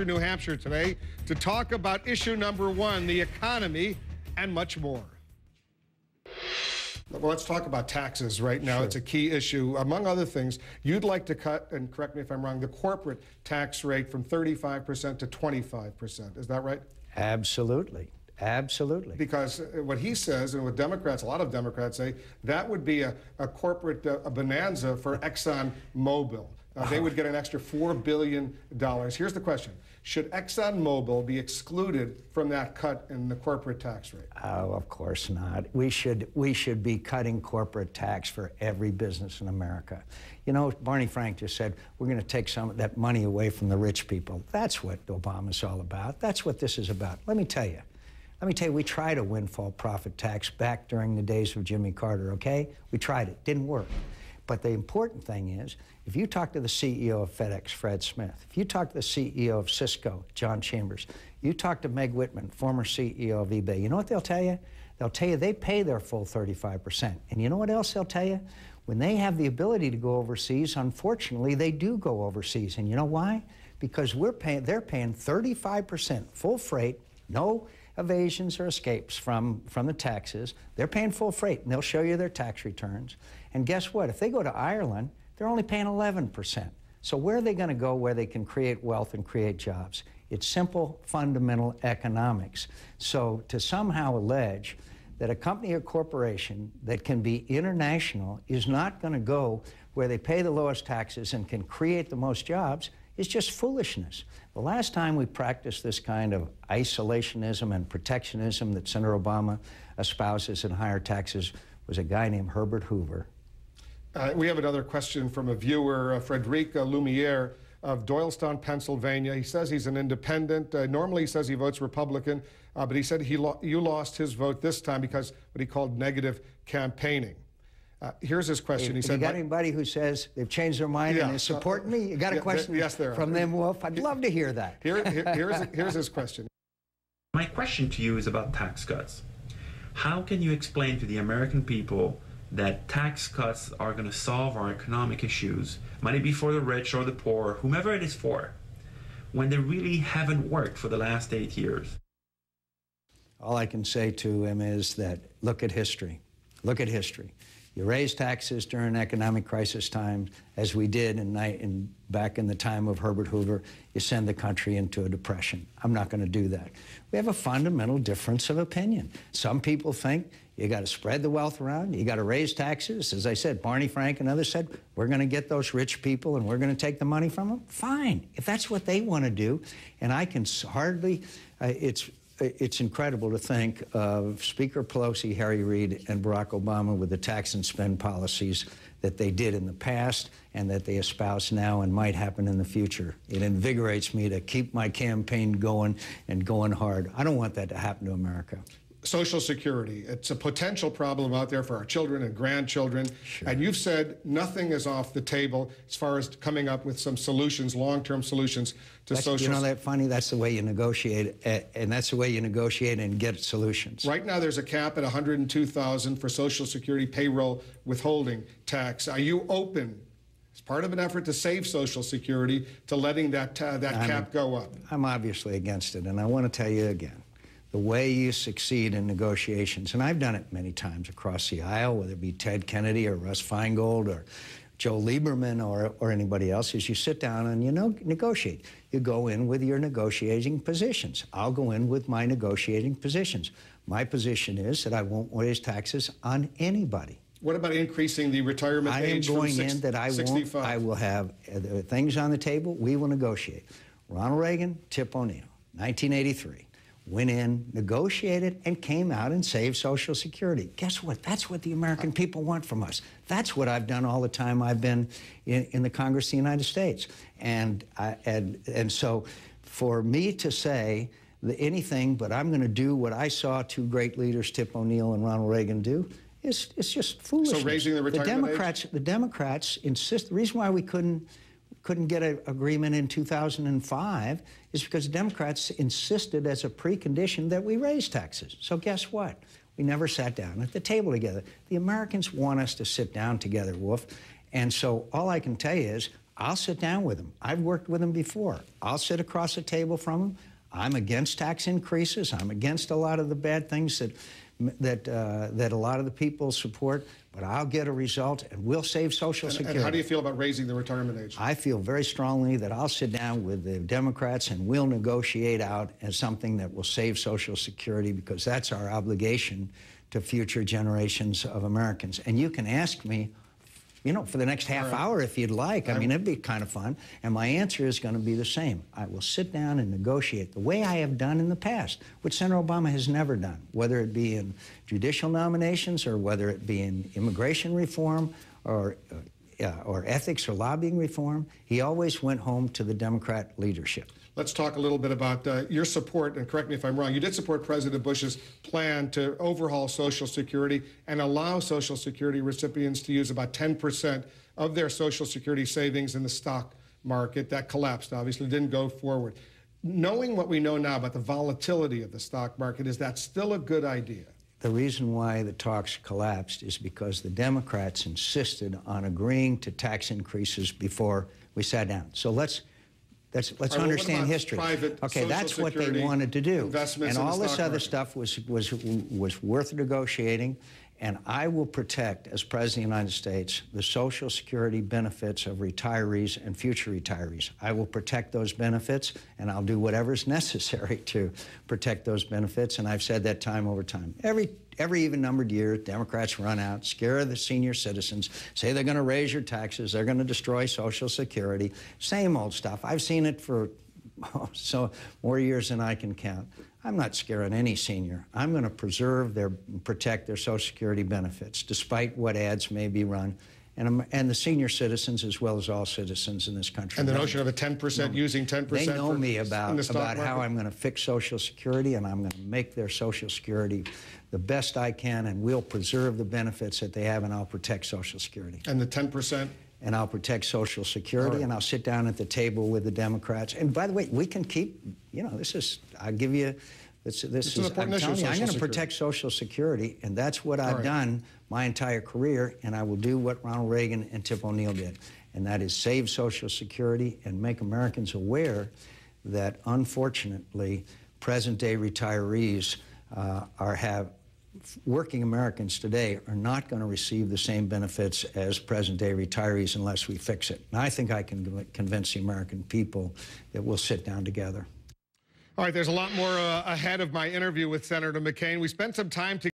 New Hampshire today to talk about issue number one, the economy, and much more. Well, let's talk about taxes right now. Sure. It's a key issue. Among other things, you'd like to cut, and correct me if I'm wrong, the corporate tax rate from 35% to 25%. Is that right? Absolutely. Absolutely. Because what he says, and what Democrats, a lot of Democrats say, that would be a corporate a bonanza for ExxonMobil. They would get an extra $4 billion. Here's the question. Should ExxonMobil be excluded from that cut in the corporate tax rate? Oh, of course not. We should be cutting corporate tax for every business in America. You know, Barney Frank just said, we're going to take some of that money away from the rich people. That's what Obama's all about. That's what this is about. Let me tell you, we tried a windfall profit tax back during the days of Jimmy Carter, okay? We tried it. Didn't work. But the important thing is, if you talk to the CEO of FedEx, Fred Smith, if you talk to the CEO of Cisco, John Chambers, you talk to Meg Whitman, former CEO of eBay, you know what they'll tell you? They'll tell you they pay their full 35%. And you know what else they'll tell you? When they have the ability to go overseas, unfortunately, they do go overseas. And you know why? Because they're paying 35% full freight, no evasions or escapes from the taxes. They're paying full freight, and they'll show you their tax returns. And guess what? If they go to Ireland, they're only paying 11%. So where are they going to go where they can create wealth and create jobs? It's simple, fundamental economics. So to somehow allege that a company or corporation that can be international is not going to go where they pay the lowest taxes and can create the most jobs is just foolishness. The last time we practiced this kind of isolationism and protectionism that Senator Obama espouses in higher taxes was a guy named Herbert Hoover. We have another question from a viewer, Frederic Lumiere of Doylestown, Pennsylvania. He says he's an independent. Normally he says he votes Republican, but he said you lost his vote this time because what he called negative campaigning. Here's his question. He said, you got anybody who says they've changed their mind and is supporting me? You got a question from them, Wolf? I'd love to hear that. Here's his question. My question to you is about tax cuts. How can you explain to the American people that tax cuts are going to solve our economic issues, money be for the rich or the poor, whomever it is for, when they really haven't worked for the last 8 years? All I can say to him is that look at history. Look at history. You raise taxes during economic crisis times, as we did back in the time of Herbert Hoover. You send the country into a depression. I'm not going to do that. We have a fundamental difference of opinion. Some people think you got to spread the wealth around, you got to raise taxes. As I said, Barney Frank and others said, we're going to get those rich people and we're going to take the money from them. Fine, if that's what they want to do. And I can hardly, it's incredible to think of Speaker Pelosi, Harry Reid, and Barack Obama with the tax and spend policies that they did in the past and that they espouse now and might happen in the future. It invigorates me to keep my campaign going and going hard. I don't want that to happen to America. Social Security. It's a potential problem out there for our children and grandchildren. Sure. And you've said nothing is off the table as far as coming up with some solutions, long-term solutions to social security. You know that funny? That's the way you negotiate, and that's the way you negotiate and get solutions. Right now there's a cap at $102,000 for Social Security payroll withholding tax. Are you open, as part of an effort to save Social Security, to letting that cap go up? I'm obviously against it, and I want to tell you again. The way you succeed in negotiations, and I've done it many times across the aisle, whether it be Ted Kennedy or Russ Feingold or Joe Lieberman or anybody else, is you sit down and you negotiate. You go in with your negotiating positions. I'll go in with my negotiating positions. My position is that I won't raise taxes on anybody. What about increasing the retirement age from 65? I will have things on the table. We will negotiate. Ronald Reagan, Tip O'Neill, 1983. Went in, negotiated, and came out and saved Social Security. Guess what? That's what the American people want from us. That's what I've done all the time I've been in the Congress of the United States. And so for me to say anything, but I'm going to do what I saw two great leaders, Tip O'Neill and Ronald Reagan, do, it's just foolishness. So raising the retirement age? The Democrats insist. The reason why we couldn't get an agreement in 2005 is because the Democrats insisted as a precondition that we raise taxes. So guess what? We never sat down at the table together. The Americans want us to sit down together, Wolf. And so all I can tell you is I'll sit down with them. I've worked with them before. I'll sit across the table from them. I'm against tax increases. I'm against a lot of the bad things that a lot of the people support, but I'll get a result, and we'll save Social Security. And how do you feel about raising the retirement age? I feel very strongly that I'll sit down with the Democrats and we'll negotiate out as something that will save Social Security, because that's our obligation to future generations of Americans. And you can ask me, you know, for the next half hour if you'd like. I mean, it'd be kind of fun. And my answer is going to be the same. I will sit down and negotiate the way I have done in the past, which Senator Obama has never done, whether it be in judicial nominations or whether it be in immigration reform or ethics or lobbying reform. He always went home to the Democrat leadership. Let's talk a little bit about your support, and correct me if I'm wrong, you did support President Bush's plan to overhaul Social Security and allow Social Security recipients to use about 10% of their Social Security savings in the stock market. That collapsed, obviously, didn't go forward. Knowing what we know now about the volatility of the stock market, is that still a good idea? The reason why the talks collapsed is because the Democrats insisted on agreeing to tax increases before we sat down. So let's understand history. Okay, that's what they wanted to do. And all this other stuff was worth negotiating. And I will protect, as President of the United States, the Social Security benefits of retirees and future retirees. I will protect those benefits, and I'll do whatever's necessary to protect those benefits. And I've said that time over time. Every even-numbered year, Democrats run out, scare the senior citizens, say they're going to raise your taxes, they're going to destroy Social Security. Same old stuff. I've seen it for more years than I can count. I'm not scaring any senior. I'm going to protect their Social Security benefits, despite what ads may be run, and the senior citizens as well as all citizens in this country. And the notion of a 10%, using 10%. They know me about how I'm going to fix Social Security, and I'm going to make their Social Security the best I can, and we'll preserve the benefits that they have, and I'll protect Social Security. And the 10%? And I'll protect Social Security, and I'll sit down at the table with the Democrats. And by the way, we can keep, you know, I'll give you, I'm going to protect Social Security, and that's what I've done my entire career, and I will do what Ronald Reagan and Tip O'Neill did, and that is save Social Security and make Americans aware that, unfortunately, present-day retirees working Americans today are not going to receive the same benefits as present-day retirees unless we fix it. And I think I can convince the American people that we'll sit down together. All right, there's a lot more ahead of my interview with Senator McCain. We spent some time together.